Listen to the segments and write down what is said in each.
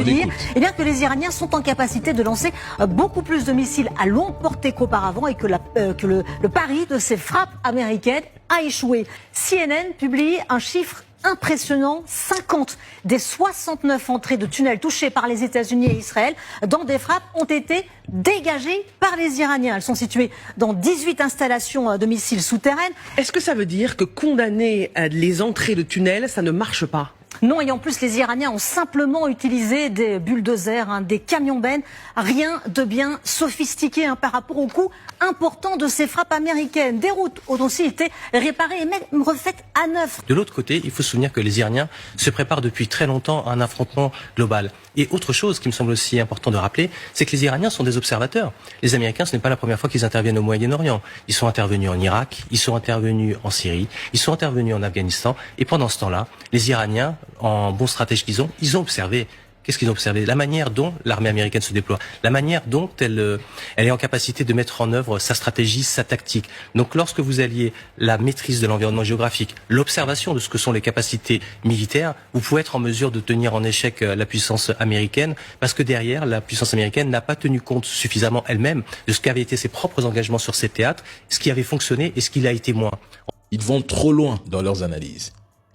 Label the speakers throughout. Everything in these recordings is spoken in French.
Speaker 1: dire que les Iraniens sont en capacité de lancer beaucoup plus de missiles à longue portée qu'auparavant et que le pari de ces frappes américaines a échoué. CNN publie un chiffre impressionnant, 50 des 69 entrées de tunnels touchés par les États-Unis et Israël dans des frappes ont été dégagées par les Iraniens. Elles sont situées dans 18 installations de missiles souterraines.
Speaker 2: Est-ce que ça veut dire que condamner les entrées de tunnels, ça ne marche pas ?
Speaker 1: Non, et en plus, les Iraniens ont simplement utilisé des bulldozers, des camions-bennes, rien de bien sophistiqué par rapport au coût important de ces frappes américaines. Des routes ont aussi été réparées et même refaites à neuf.
Speaker 3: De l'autre côté, il faut se souvenir que les Iraniens se préparent depuis très longtemps à un affrontement global. Et autre chose qui me semble aussi important de rappeler, c'est que les Iraniens sont des observateurs. Les Américains, ce n'est pas la première fois qu'ils interviennent au Moyen-Orient. Ils sont intervenus en Irak, ils sont intervenus en Syrie, ils sont intervenus en Afghanistan. Et pendant ce temps-là, les Iraniens, en bons stratèges qu'ils ont observé. Qu'est-ce qu'ils ont observé? La manière dont l'armée américaine se déploie, la manière dont elle est en capacité de mettre en œuvre sa stratégie, sa tactique. Donc lorsque vous alliez la maîtrise de l'environnement géographique, l'observation de ce que sont les capacités militaires, vous pouvez être en mesure de tenir en échec la puissance américaine, parce que derrière, la puissance américaine n'a pas tenu compte suffisamment elle-même de ce qu'avaient été ses propres engagements sur ces théâtres, ce qui avait fonctionné et ce qui l'a été moins.
Speaker 4: Ils vont trop loin dans leurs analyses.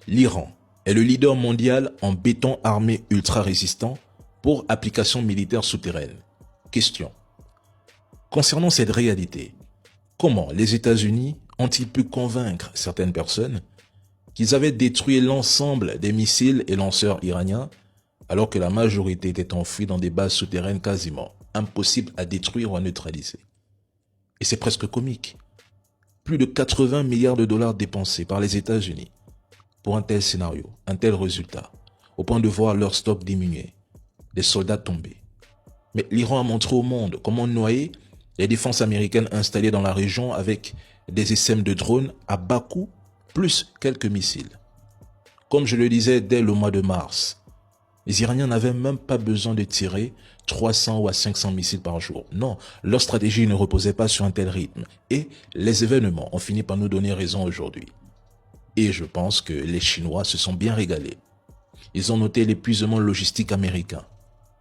Speaker 4: L'Iran est le leader mondial en béton armé ultra résistant pour application militaire souterraine. Question. Concernant cette réalité, comment les États-Unis ont-ils pu convaincre certaines personnes qu'ils avaient détruit l'ensemble des missiles et lanceurs iraniens alors que la majorité était enfouie dans des bases souterraines quasiment impossibles à détruire ou à neutraliser? Et c'est presque comique. Plus de 80 milliards de dollars dépensés par les États-Unis pour un tel scénario, un tel résultat, au point de voir leur stock diminuer, des soldats tomber. Mais l'Iran a montré au monde comment noyer les défenses américaines installées dans la région avec des SM de drones à bas coût, plus quelques missiles. Comme je le disais dès le mois de mars, les Iraniens n'avaient même pas besoin de tirer 300 ou à 500 missiles par jour. Non, leur stratégie ne reposait pas sur un tel rythme. Et les événements ont fini par nous donner raison aujourd'hui. Et je pense que les Chinois se sont bien régalés. Ils ont noté l'épuisement logistique américain,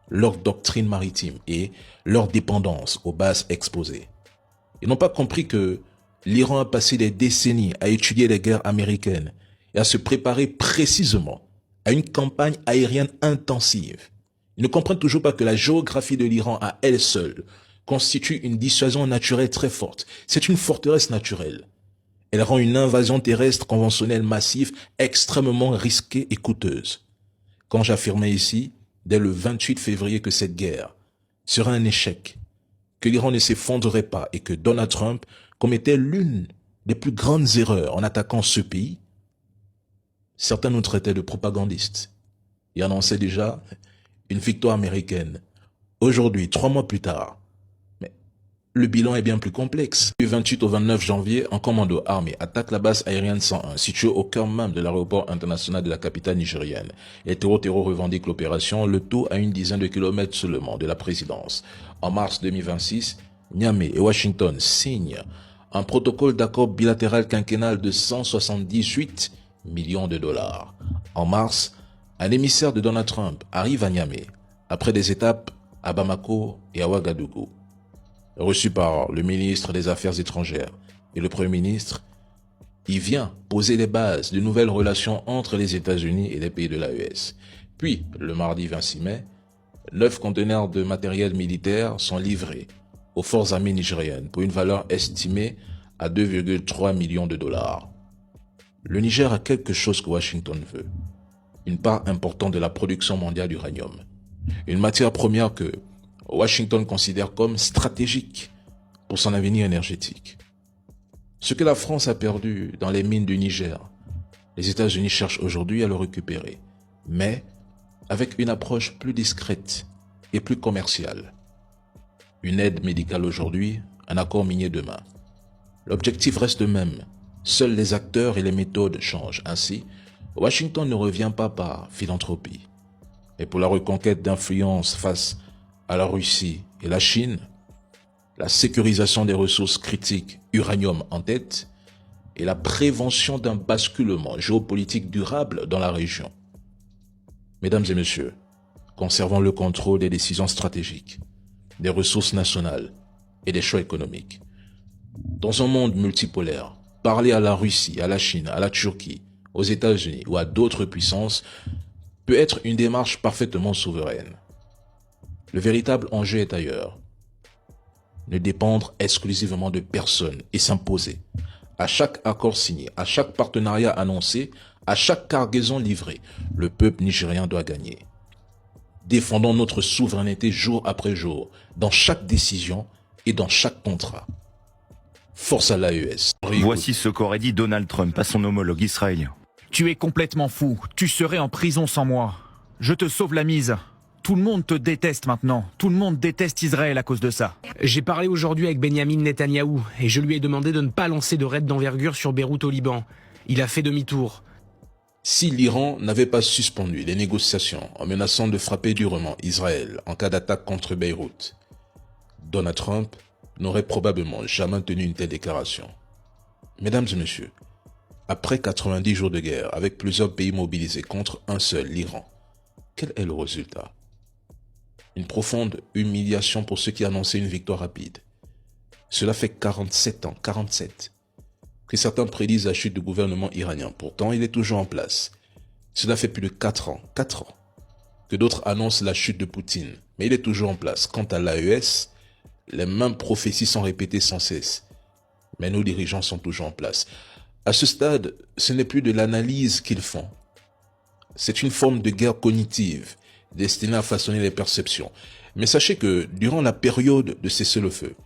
Speaker 4: leur doctrine maritime et leur dépendance aux bases exposées. Ils n'ont pas compris que l'Iran a passé des décennies à étudier les guerres américaines et à se préparer précisément à une campagne aérienne intensive. Ils ne comprennent toujours pas que la géographie de l'Iran à elle seule constitue une dissuasion naturelle très forte. C'est une forteresse naturelle. Elle rend une invasion terrestre conventionnelle massive extrêmement risquée et coûteuse. Quand j'affirmais ici, dès le 28 février, que cette guerre serait un échec, que l'Iran ne s'effondrerait pas et que Donald Trump commettait l'une des plus grandes erreurs en attaquant ce pays, certains nous traitaient de propagandistes et annonçaient déjà une victoire américaine. Aujourd'hui, 3 mois plus tard, le bilan est bien plus complexe. Du 28 au 29 janvier, un commando armé attaque la base aérienne 101, située au cœur même de l'aéroport international de la capitale nigérienne. Les terreaux revendiquent l'opération, le tout à une dizaine de kilomètres seulement de la présidence. En mars 2026, Niamey et Washington signent un protocole d'accord bilatéral quinquennal de 178 millions de dollars. En mars, un émissaire de Donald Trump arrive à Niamey, après des étapes à Bamako et à Ouagadougou. Reçu par le ministre des Affaires étrangères et le Premier ministre, il vient poser les bases de nouvelles relations entre les États-Unis et les pays de l'AES. Puis, le mardi 26 mai, 9 conteneurs de matériel militaire sont livrés aux forces armées nigériennes pour une valeur estimée à 2,3 millions de dollars. Le Niger a quelque chose que Washington veut, une part importante de la production mondiale d'uranium, une matière première que Washington considère comme stratégique pour son avenir énergétique. Ce que la France a perdu dans les mines du Niger, les États-Unis cherchent aujourd'hui à le récupérer, mais avec une approche plus discrète et plus commerciale. Une aide médicale aujourd'hui, un accord minier demain. L'objectif reste le même, seuls les acteurs et les méthodes changent. Ainsi, Washington ne revient pas par philanthropie, mais pour la reconquête d'influence face à la Russie et la Chine, la sécurisation des ressources critiques, uranium en tête, et la prévention d'un basculement géopolitique durable dans la région. Mesdames et messieurs, conservant le contrôle des décisions stratégiques, des ressources nationales et des choix économiques. Dans un monde multipolaire, parler à la Russie, à la Chine, à la Turquie, aux États-Unis ou à d'autres puissances peut être une démarche parfaitement souveraine. Le véritable enjeu est ailleurs. Ne dépendre exclusivement de personne et s'imposer. À chaque accord signé, à chaque partenariat annoncé, à chaque cargaison livrée, le peuple nigérien doit gagner. Défendons notre souveraineté jour après jour, dans chaque décision et dans chaque contrat. Force à l'AES.
Speaker 5: Voici ce qu'aurait dit Donald Trump à son homologue israélien.
Speaker 6: Tu es complètement fou. Tu serais en prison sans moi. Je te sauve la mise. Tout le monde te déteste maintenant. Tout le monde déteste Israël à cause de ça.
Speaker 7: J'ai parlé aujourd'hui avec Benyamin Netanyahou et je lui ai demandé de ne pas lancer de raid d'envergure sur Beyrouth au Liban. Il a fait demi-tour.
Speaker 4: Si l'Iran n'avait pas suspendu les négociations en menaçant de frapper durement Israël en cas d'attaque contre Beyrouth, Donald Trump n'aurait probablement jamais tenu une telle déclaration. Mesdames et messieurs, après 90 jours de guerre avec plusieurs pays mobilisés contre un seul, l'Iran, quel est le résultat? Une profonde humiliation pour ceux qui annonçaient une victoire rapide. Cela fait 47 ans, 47, que certains prédisent la chute du gouvernement iranien. Pourtant, il est toujours en place. Cela fait plus de 4 ans, que d'autres annoncent la chute de Poutine, mais il est toujours en place. Quant à l'AES, les mêmes prophéties sont répétées sans cesse, mais nos dirigeants sont toujours en place. À ce stade, ce n'est plus de l'analyse qu'ils font. C'est une forme de guerre cognitive, destinée à façonner les perceptions. Mais sachez que, durant la période de cessez-le-feu,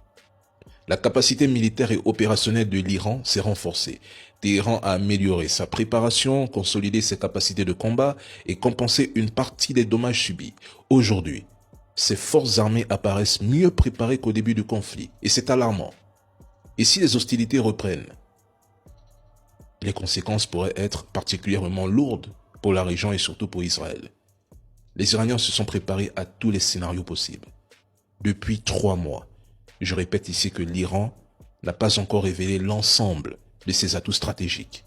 Speaker 4: la capacité militaire et opérationnelle de l'Iran s'est renforcée. Téhéran a amélioré sa préparation, consolidé ses capacités de combat et compensé une partie des dommages subis. Aujourd'hui, ses forces armées apparaissent mieux préparées qu'au début du conflit, et c'est alarmant. Et si les hostilités reprennent, les conséquences pourraient être particulièrement lourdes pour la région et surtout pour Israël. Les Iraniens se sont préparés à tous les scénarios possibles. Depuis 3 mois, je répète ici que l'Iran n'a pas encore révélé l'ensemble de ses atouts stratégiques.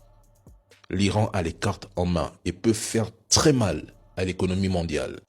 Speaker 4: L'Iran a les cartes en main et peut faire très mal à l'économie mondiale.